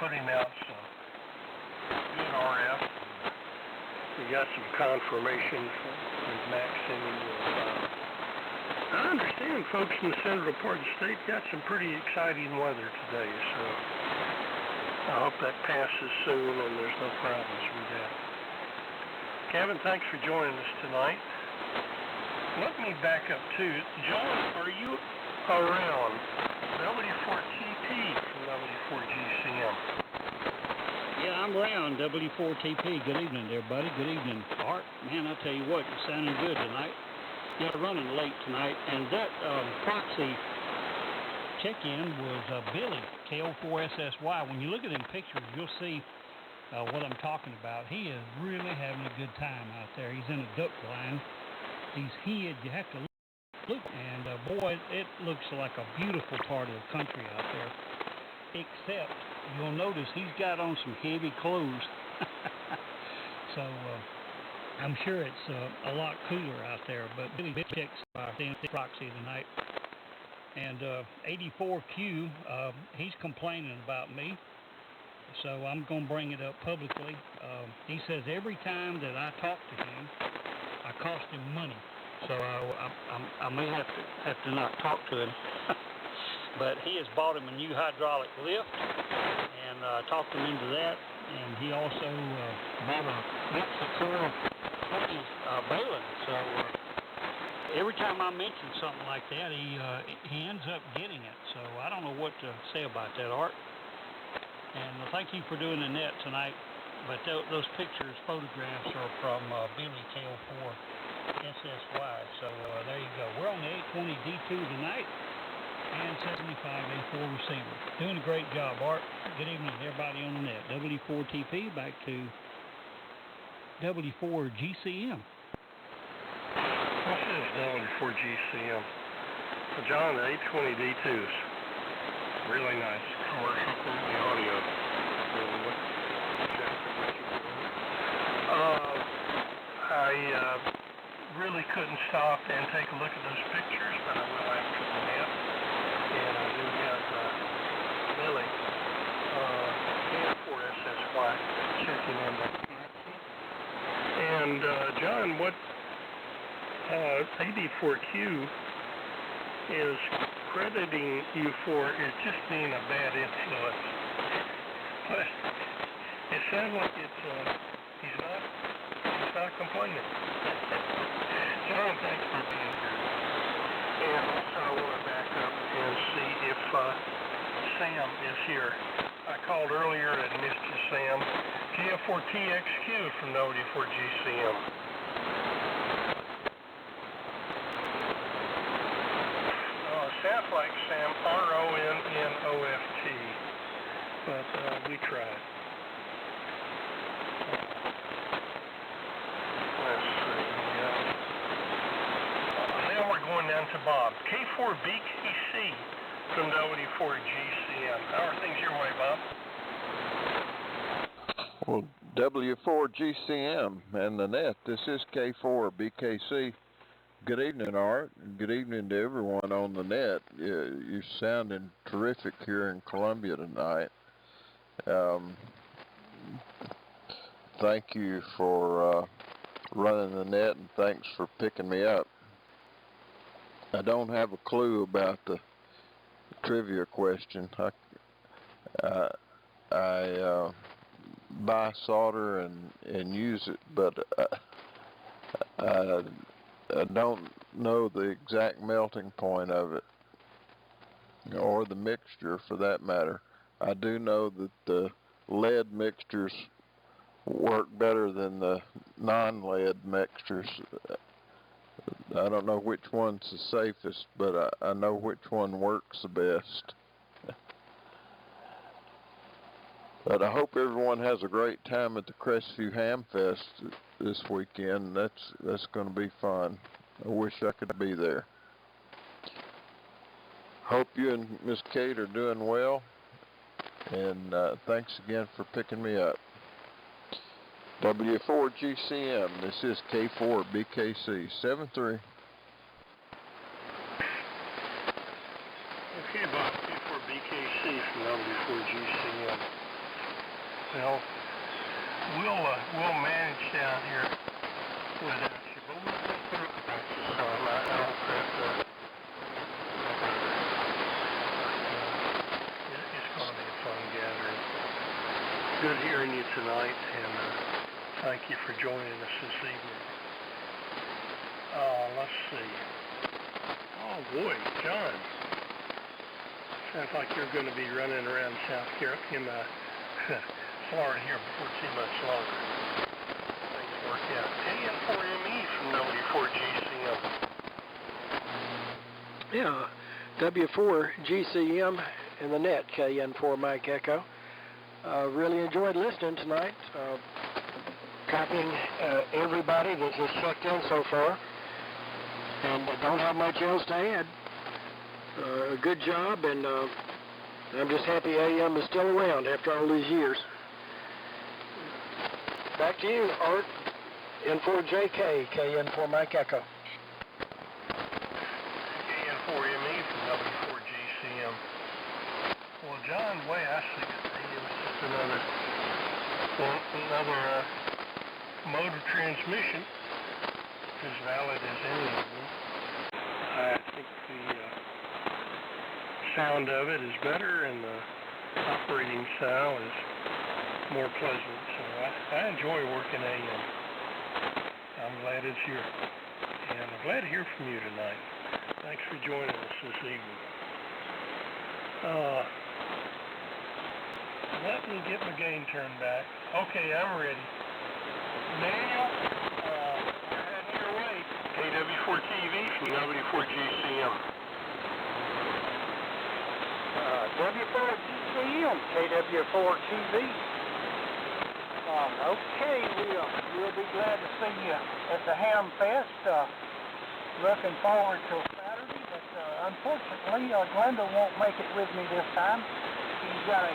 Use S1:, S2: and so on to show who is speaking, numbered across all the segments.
S1: putting out some good RF. We got some confirmation from Max sending you. I understand folks in the central part of the state got some pretty exciting weather today, so I hope that passes soon and there's no problems with that. Kevin, thanks for joining us tonight. Let me back up too. John, are you around W4TP from W4GCM?
S2: Yeah, I'm around W4TP. Good evening, everybody. Good evening, Art. Man, I tell you what, you're sounding good tonight. Yeah, running late tonight, and that proxy check-in was Billy, KO4SSY. When you look at them pictures, you'll see what I'm talking about. He is really having a good time out there. He's in a duck blind. He's hid. You have to look, and boy, it looks like a beautiful part of the country out there. Except you'll notice he's got on some heavy clothes. So I'm sure it's a lot cooler out there. But Billy checks proxy tonight. And 84Q, he's complaining about me. So I'm going to bring it up publicly. He says every time that I talk to him, I cost him money. So I may have to not talk to him. But he has bought him a new hydraulic lift and talked him into that. And he also bought a Mexico baling. So every time I mention something like that, he ends up getting it. So I don't know what to say about that, Art. And thank you for doing the net tonight. But those photographs are from Billy KO4SSY. So there you go. We're on the 820 D2 tonight and 75A4 receiver. Doing a great job, Art. Good evening, everybody on the net. W4TP back to W4GCM.
S1: This is W4GCM. So John, the 820 D2s. Really nice. Commercial quality audio. I really couldn't stop and take a look at those pictures, but I will after the net. And I do have Billy, KO4SSY, checking in that. And John, what 84Q is crediting you for is just being a bad influence. But it sounds like he's not complaining. John, thanks for being here. And also I want to back up and see if Sam is here. I called earlier and missed you, Sam. GF4TXQ from W4GCM. Sounds like Sam, RONNOFT, but we tried. Let's see. Now we're going down to Bob. K4BKC from W4GCM. How are things your way, Bob?
S3: Well, W4GCM and the net. This is K4BKC. Good evening, Art. Good evening to everyone on the net. You're sounding terrific here in Columbia tonight. Thank you for running the net, and thanks for picking me up. I don't have a clue about the trivia question. I buy solder and use it, but I don't know the exact melting point of it, or the mixture for that matter. I do know that the lead mixtures work better than the non-lead mixtures. I don't know which one's the safest, but I know which one works the best. But I hope everyone has a great time at the Crestview Ham Fest this weekend. That's going to be fun. I wish I could be there. Hope you and Miss Kate are doing well, and thanks again for picking me up. W4GCM, this is K4BKC 73.
S1: Okay, Bob, K4BKC from W4GCM. Well, we'll manage down here without you, but we'll put up with that. I hope that it's going to be a fun gathering. Good hearing you tonight, and thank you for joining us this evening. Let's see. Oh boy, John. Sounds like you're going to be running around South Carolina, Florida here before too much longer. Things work out. KN4ME from W4GCM.
S4: Yeah, W4GCM in the net, KN4 Mike Echo. Really enjoyed listening tonight. Copying everybody that has checked in so far. And don't have much else to add. Good job, and I'm just happy AM is still around after all these years. Back to you, Art, N4JK, KN4 Mike Echo.
S1: KN4ME from W4GCM. Well, John, the way I see it, it was just another mode of transmission, as valid as any of them. I think the sound of it is better, and the operating style is more pleasant. So I enjoy working AM. I'm glad it's here, and I'm glad to hear from you tonight. Thanks for joining us this evening. Let me get my gain turned back. Okay, I'm ready. Daniel, we're heading your way. KW4TV from W4GCM.
S4: W4GCM, KW4TV. Okay, we'll be glad to see you at the Ham Fest. Looking forward to Saturday, but unfortunately, Glenda won't make it with me this time. She's got a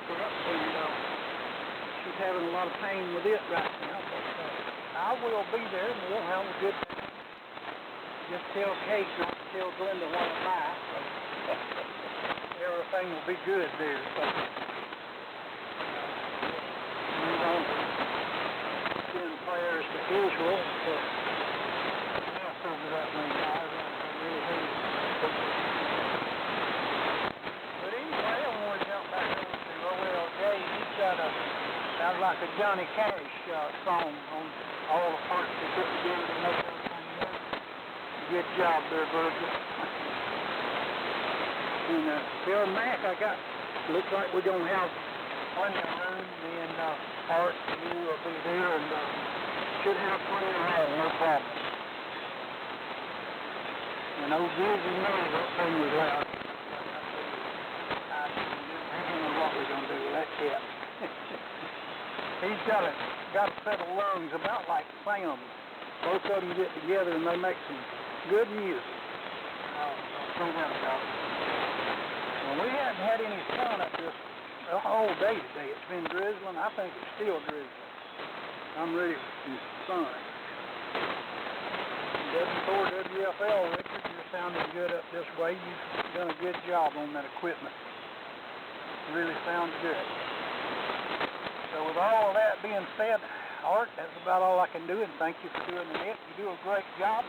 S4: and she's having a lot of pain with it right now. But I will be there, and we'll have a good time. Just tell Kate not to tell Glenda what I'm by. Everything will be good there. So, send prayers to Israel. Over that many guys, I really hate it. But anyway, I want to jump back over to OLJ. He's got sounds like a Johnny Cash song on all the parts they put together to make everything work. Good job there, Virgil. And Bill Mack, looks like we're going to have plenty of room. Me and Art and you will be there, and should have plenty of room, no problem. And old Dizzy knows that thing was loud. I don't know what we're going to do with that cat. He's got a set of lungs about like Sam. Both of them get together and they make some good music. I'll throw that about. Well, we haven't had any sun up this all day today. It's been drizzling. I think it's still drizzling. I'm ready for some sun. W4WFL, Richard, you're sounding good up this way. You've done a good job on that equipment. Really sounds good. So with all of that being said, Art, that's about all I can do, and thank you for doing the net. You do a great job.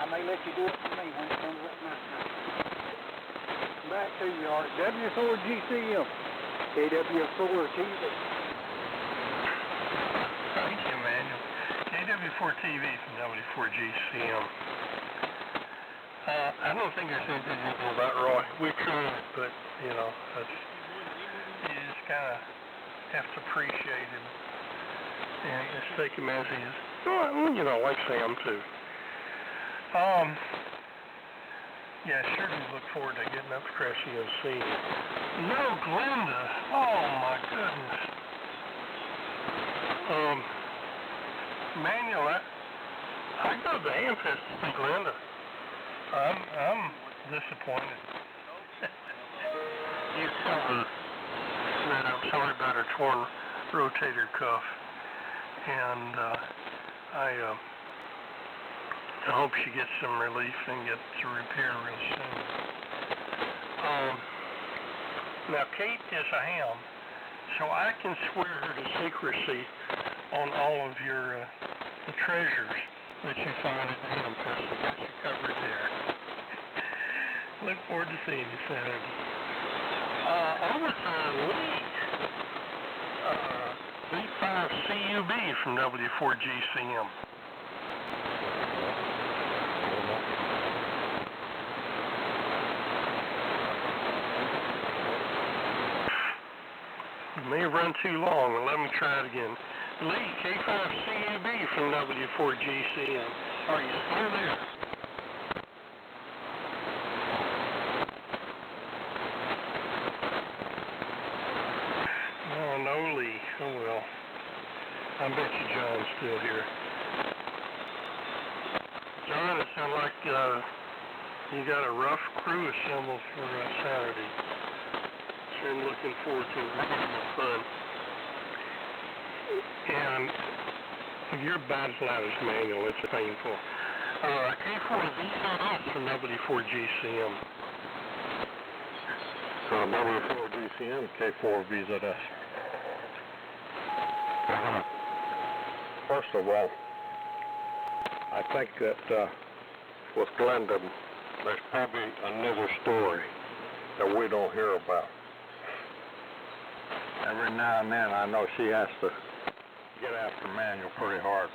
S4: I may let you do it for me when it comes up my time. Back to you, Art. W4GCM, KW4TV.
S1: Thank you, Manuel. KW4TV from W4GCM. I don't think there's anything about Roy. We could, but, you just kind of have to appreciate him and just take him as he is. Well, like Sam, too. Yeah, sure do look forward to getting up to Cressy and seeing him. No, Glenda. Oh, my goodness. Manuel, I go to the Amfest to see Glenda. I'm disappointed. You tell her that I'm sorry about her torn rotator cuff, and I hope she gets some relief and gets to repair real soon. Now, Kate is a ham, so I can swear her to secrecy on all of your the treasures that you find at the ham fest. I got you covered there. Look forward to seeing you Saturday. I was Lee, B5CUB from W4GCM. May have run too long, and let me try it again. Lee, K5CUB from W4GCM. Are you still there? Oh, no, Lee. Oh, well. I bet you John's still here. John, it sounds like you got a rough crew assembled for Saturday. I'm looking forward to really fun. And you're about as loud as manual. It's painful. K4VZS from W4GCM. W4GCM, K4VZS. First of all, I think that with Glenda, there's probably another story that we don't hear about. Every now and then I know she has to get after Manuel pretty hard.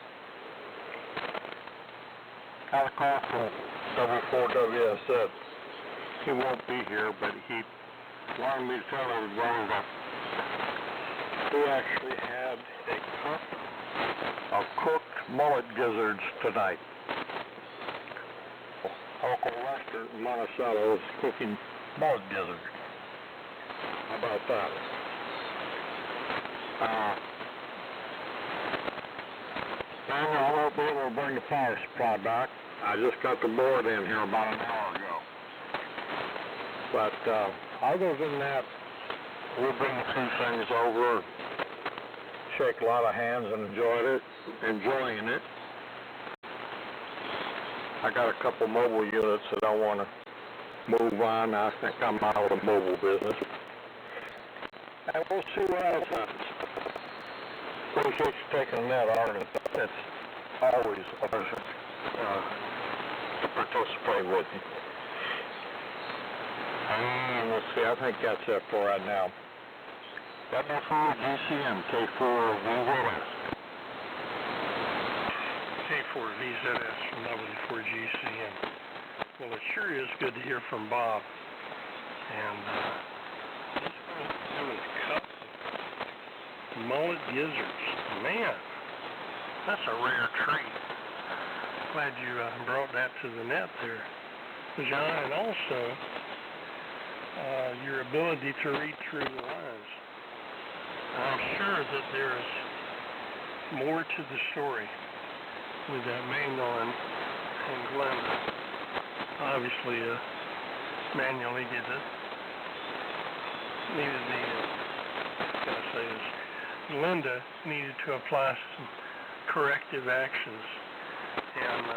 S1: Got a call from W4WS said he won't be here, but he wanted me to tell everybody that he actually had a cup of cooked mullet gizzards tonight. Uncle Lester in Monticello is cooking mullet gizzards. How about that? I won't be able to bring the power supply back. I just got the board in here about an hour ago. But other than that, we'll bring a few things over, shake a lot of hands and enjoying it. I got a couple mobile units that I want to move on. I think I'm out of the mobile business. And we'll see what else happens. Appreciate you taking that, Arden. It's always a pleasure to participate with you. And let's see, I think that's it for right now. W4GCM, K4VZS. K4VZS from W4GCM. Well, it sure is good to hear from Bob. And he's going to do his cup of mullet gizzards. Man, that's a rare treat. Glad you brought that to the net there, John, and also your ability to read through the lines. I'm sure that there's more to the story with that Manuel and Glenda. Obviously, Manuel needed Glenda needed to apply some corrective actions, and I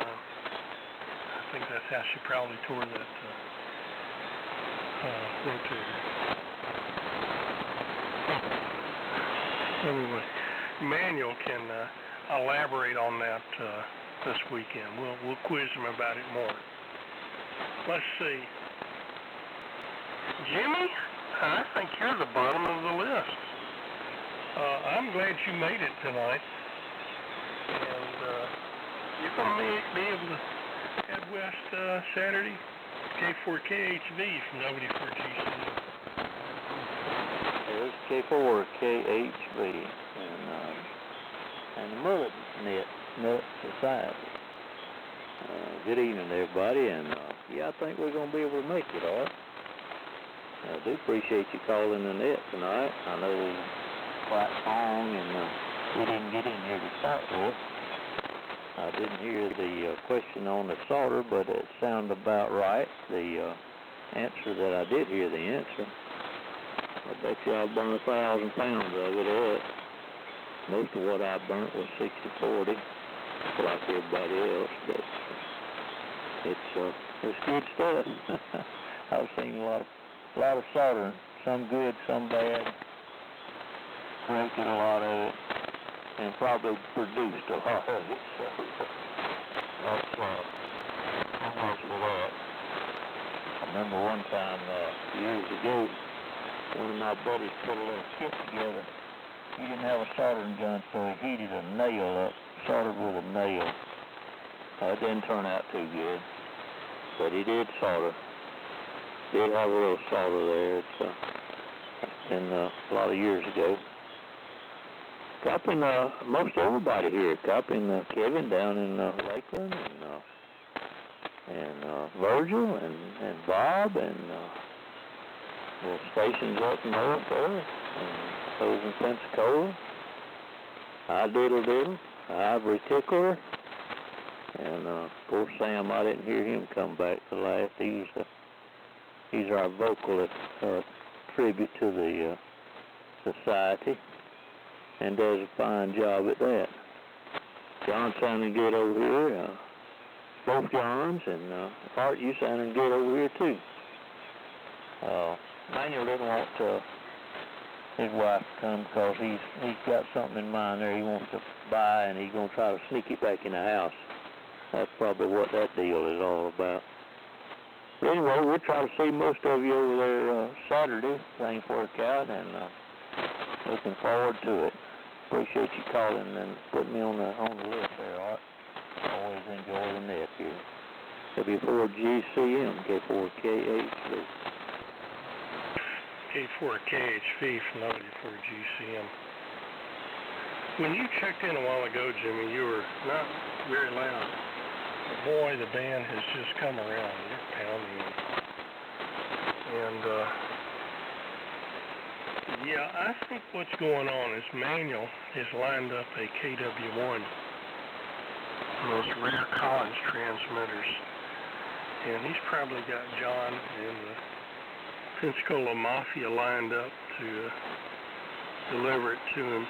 S1: think that's how she probably tore that rotator. Anyway, Manuel can elaborate on that this weekend. We'll quiz him about it more. Let's see. Jimmy, I think you're the bottom of the list. I'm glad you made it tonight. And you're going to be able to head west Saturday. K4KHV from W4GCM.
S5: There's K4KHV and the Mullet Society. Good evening, everybody, and yeah, I think we're going to be able to make it, all right. I do appreciate you calling the net tonight. I know it was quite long, and we didn't get in here to start with. I didn't hear the question on the solder, but it sounded about right. The answer that I did hear the answer. I bet you I burned 1,000 pounds of it up. Most of what I burnt was 60-40, like everybody else, but it's good stuff. I've seen a lot of some good, some bad. Drinking a lot of it, and probably produced a lot of it. So that's how much for that. I remember one time years ago, one of my buddies put a little kit together. He didn't have a soldering gun, so he heated a nail up, soldered with a nail. It didn't turn out too good, but he did solder. Did have a little solder there. It's been a lot of years ago. Copying most everybody here. Copying Kevin down in Lakeland, and Virgil, and Bob, and the stations up north there, and those in Pensacola. I diddle, Ivory Tickler, and of course Sam. I didn't hear him come back to last. He's our vocalist, tribute to the society, and does a fine job at that. John sounding good over here. Both Johns, and Art, you sounding good over here too. Manuel didn't want his wife to come because he's got something in mind there he wants to buy, and he's going to try to sneak it back in the house. That's probably what that deal is all about. But anyway, we'll try to see most of you over there Saturday. Things work out, and looking forward to it. Appreciate you calling and putting me on the list there, Art. Always enjoy the net here. W4GCM, K4KHV.
S1: K4KHV from W4GCM. When you checked in a while ago, Jimmy, you were not very loud. But boy, the band has just come around. You're pounding it. And, yeah, I think what's going on is Manuel has lined up a KW1, those rare Collins transmitters. And he's probably got John and the Pensacola Mafia lined up to deliver it to him.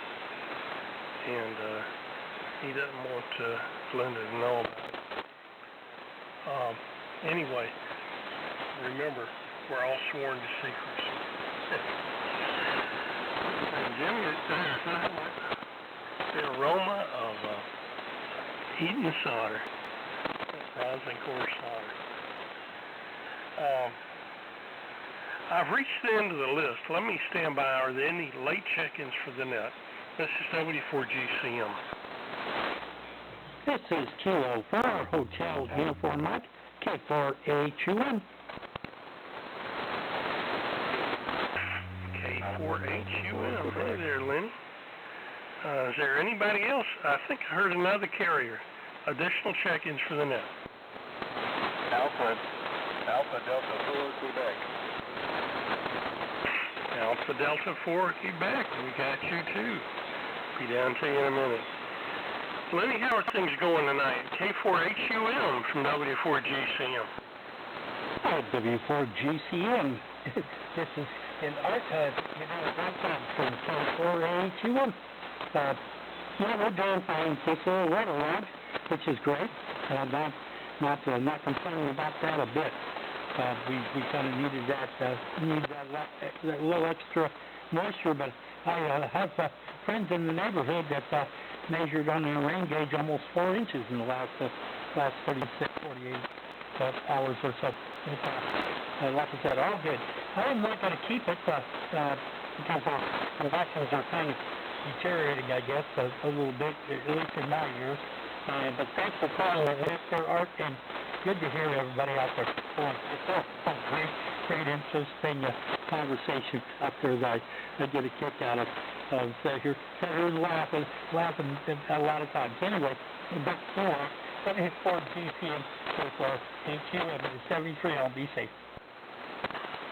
S1: And he doesn't want Linda to know about it. Anyway, remember, we're all sworn to secrecy. And Jimmy, the aroma of heating solder, rosin core solder. I've reached the end of the list. Let me stand by. Are there any late check-ins for the net? This is W4GCM.
S2: This is Kilo 4, Hotel Uniform Mike, K4HUM.
S1: K4HUM. Hey there, Lenny. Is there anybody else? I think I heard another carrier. Additional check-ins for the net.
S3: Alpha Delta 4, Quebec.
S1: Alpha Delta 4, Quebec. We got you too. Be down to you in a minute. Lenny, how are things going tonight? K4HUM from W4GCM.
S2: Oh, W4GCM. This is in archive, one time from K4HUM. We're doing fine. It's a little weather around, which is great. Not complaining about that a bit. We kind of needed that little extra moisture, but I have friends in the neighborhood that measured on their rain gauge almost 4 inches in the last 36, 48 hours or so. Like I said, all good. I'm not going to keep it because the elections are kind of deteriorating, I guess, a little bit, at least in my ears. But thanks for calling Mr. Art, and good to hear everybody out there. Great interesting conversation out there that I get a kick out of. Here and laughing a lot of times. Anyway, back forward, let me hit forward GCM for HUM at 73. I'll be safe.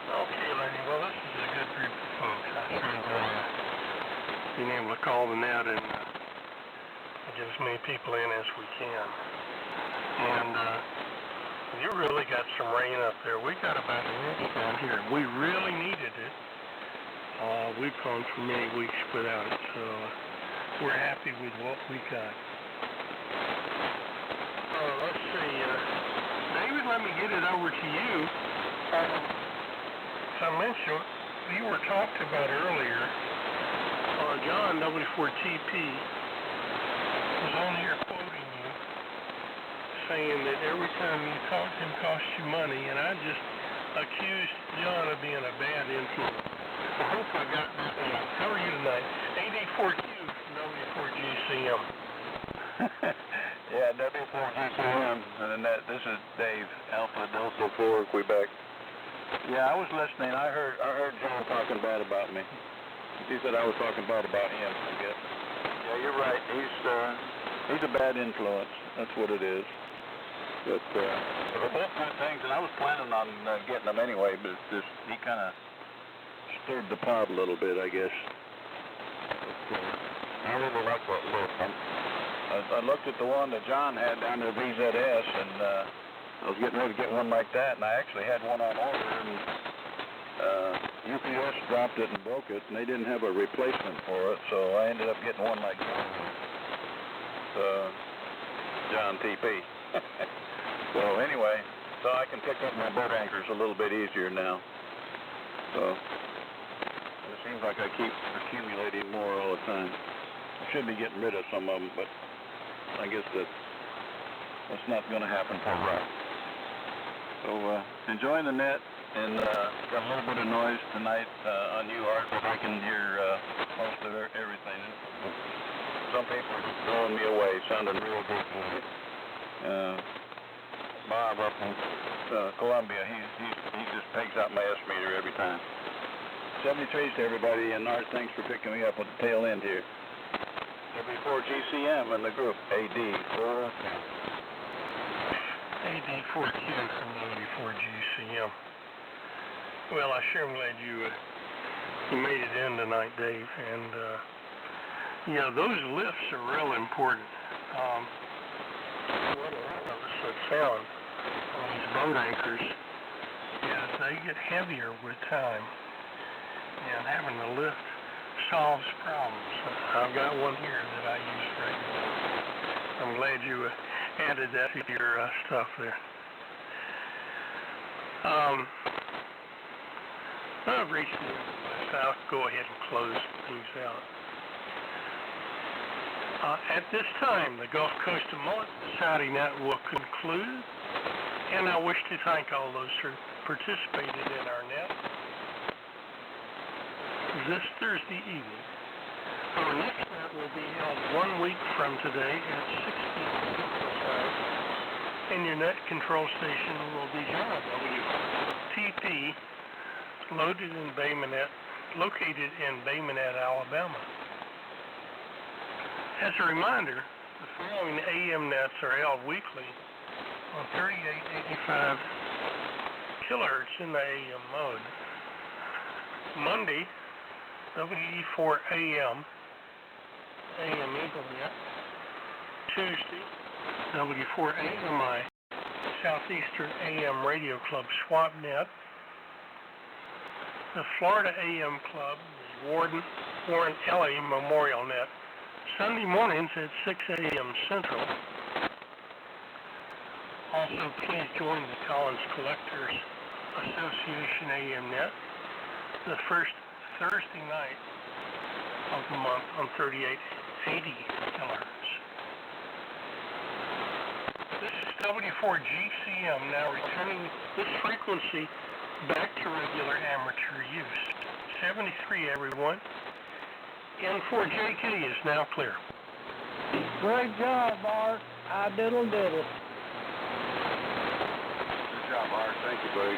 S1: Okay, Lenny. Well, this is a good group of folks. I sure enjoy being able to call the net and get as many people in as we can. And you really got some rain up there. We got about an inch down here. We really needed it. We've gone for many weeks without it, so we're happy with what we got. Let's see. David, let me get it over to you. As I mentioned, we were talked about earlier, John W4TP was on here quoting you, saying that every time you talk to him costs you money, and I just accused John of being a bad influence. I hope I got that right. How are you tonight? AD4Q from W4GCM.
S6: Yeah, W4GCM, and this is Dave, Alpha Delta 4, Quebec. Yeah, I was listening. I heard John talking bad about me. He said I was talking bad about him, I guess. Yeah, you're right. He's a bad influence. That's what it is. But they're both good things, and I was planning on getting them anyway, but he kind of stirred the pot a little bit, I guess. But, I really like what look. I looked at the one that John had down there, VZS, and I was getting ready to get one like that, and I actually had one on order, and UPS dropped it and broke it, and they didn't have a replacement for it, so I ended up getting one like John TP. So anyway, so I can pick up my boat anchors a little bit easier now. So it seems like I keep accumulating more all the time. I should be getting rid of some of them, but I guess that's not going to happen for a while. So enjoying the net, and got a little bit of noise tonight on you, Art, but I can hear most of everything. Some people are just blowing me away, sounding real good. Bob up in Columbia, he just pegs out my S-meter every time. 73s to everybody, and Art, thanks for picking me up at the tail end here. W4GCM in the group, AD4.
S1: AD4Q from W4GCM. Well, I sure am glad you made it in tonight, Dave. And, yeah, those lifts are real important. What a lot of us have found on these boat anchors is they get heavier with time. And having the lift solves problems. I've got one here that I use regularly. I'm glad you added that to your stuff there. I've reached the end of this. I'll go ahead and close things out. At this time, the Gulf Coast of Mullet Society Net will conclude, and I wish to thank all those who participated in our net this Thursday evening. Our next net will be held 1 week from today at 6 p.m. Central Time, and your net control station will be John WTP, located in Bay Minette, Alabama. As a reminder, the following AM nets are held weekly on 3885 kilohertz in the AM mode. Monday, WE4 AM, AM Eagle net. Tuesday, W4 AMI, Southeastern AM Radio Club swap net. The Florida AM Club, the Warren Ellie Memorial Net, Sunday mornings at 6 a.m. Central. Also, please join the Collins Collectors Association AM Net the first Thursday night of the month on 3880 kilohertz. This is W4GCM now returning this frequency back to regular amateur use. 73, everyone. N4JK is now clear.
S4: Great job, Art. I diddle.
S6: Good job, Art. Thank you, buddy.